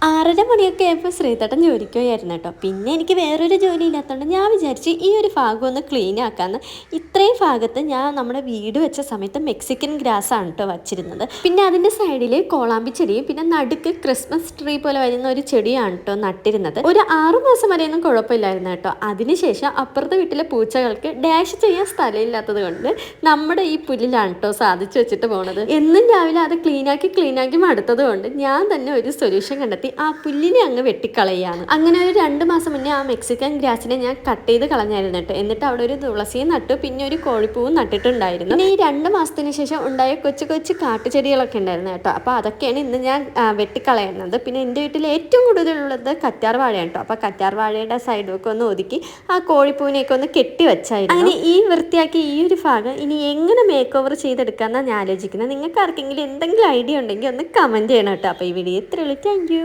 6:30 മണിയൊക്കെ ആയപ്പോൾ ശ്രീതട്ടൻ ജോലിക്ക് പോയായിരുന്നു കേട്ടോ. പിന്നെ എനിക്ക് വേറൊരു ജോലി ഇല്ലാത്തതുകൊണ്ട് ഞാൻ വിചാരിച്ച് ഈ ഒരു ഭാഗം ഒന്ന് ക്ലീൻ ആക്കാമെന്ന്. ഇത്രയും ഭാഗത്ത് ഞാൻ നമ്മുടെ വീട് വെച്ച സമയത്ത് മെക്സിക്കൻ ഗ്രാസ് ആണ് കേട്ടോ വച്ചിരുന്നത്. പിന്നെ അതിൻ്റെ സൈഡിൽ കോളാമ്പി ചെടിയും പിന്നെ നടുക്ക് ക്രിസ്മസ് ട്രീ പോലെ വരുന്ന ഒരു ചെടിയാണ് കേട്ടോ നട്ടിരുന്നത്. ഒരു 6 മാസം വരെയൊന്നും കുഴപ്പമില്ലായിരുന്നു കേട്ടോ. അതിനുശേഷം അപ്പുറത്തെ വീട്ടിലെ പൂച്ചകൾക്ക് ഡാഷ് ചെയ്യാൻ സ്ഥലമില്ലാത്തത് കൊണ്ട് നമ്മുടെ ഈ പുല്ലിലാണ് കേട്ടോ സാധിച്ചു വെച്ചിട്ട് പോണത്. എന്നും രാവിലെ അത് ക്ലീനാക്കി മടുത്തത് കൊണ്ട് ഞാൻ തന്നെ ഒരു സൊല്യൂഷൻ കണ്ടെത്തി. ആ പുല്ലിനെ അങ്ങ് വെട്ടിക്കളയാണ്. അങ്ങനെ ഒരു 2 മാസം മുന്നേ ആ മെക്സിക്കൻ ഗ്രാസിനെ ഞാൻ കട്ട് ചെയ്ത് കളഞ്ഞായിരുന്നു കേട്ടോ. എന്നിട്ട് അവിടെ ഒരു തുളസിയും നട്ടു, പിന്നെ ഒരു കോഴിപ്പൂവും നട്ടിട്ടുണ്ടായിരുന്നു. പിന്നെ ഈ 2 മാസത്തിന് ശേഷം ഉണ്ടായ കൊച്ചു കാട്ടുചെടികളൊക്കെ ഉണ്ടായിരുന്നു കേട്ടോ. അപ്പോൾ അതൊക്കെയാണ് ഇന്ന് ഞാൻ വെട്ടിക്കളയുന്നത്. പിന്നെ എൻ്റെ വീട്ടിൽ ഏറ്റവും കൂടുതലുള്ളത് കറ്റാർ വാഴയാണ് കേട്ടോ. അപ്പോൾ കറ്റാർ വാഴയുടെ സൈഡൊക്കെ ഒന്ന് ഒതുക്കി ആ കോഴിപ്പൂവിനെയൊക്കെ ഒന്ന് കെട്ടി വെച്ചായിരുന്നു. അങ്ങനെ ഈ വൃത്തിയാക്കി ഈ ഒരു ഭാഗം ഇനി എങ്ങനെ മേക്ക് ഓവർ ചെയ്തെടുക്കാമെന്നാണ് ഞാൻ ആലോചിക്കുന്നത്. നിങ്ങൾക്ക് ആർക്കെങ്കിലും എന്തെങ്കിലും ഐഡിയ ഉണ്ടെങ്കിൽ ഒന്ന് കമൻറ്റ് ചെയ്യണം കേട്ടോ. അപ്പോൾ ഈ വീഡിയോ ഇത്രയുള്ളൂ. Thank U.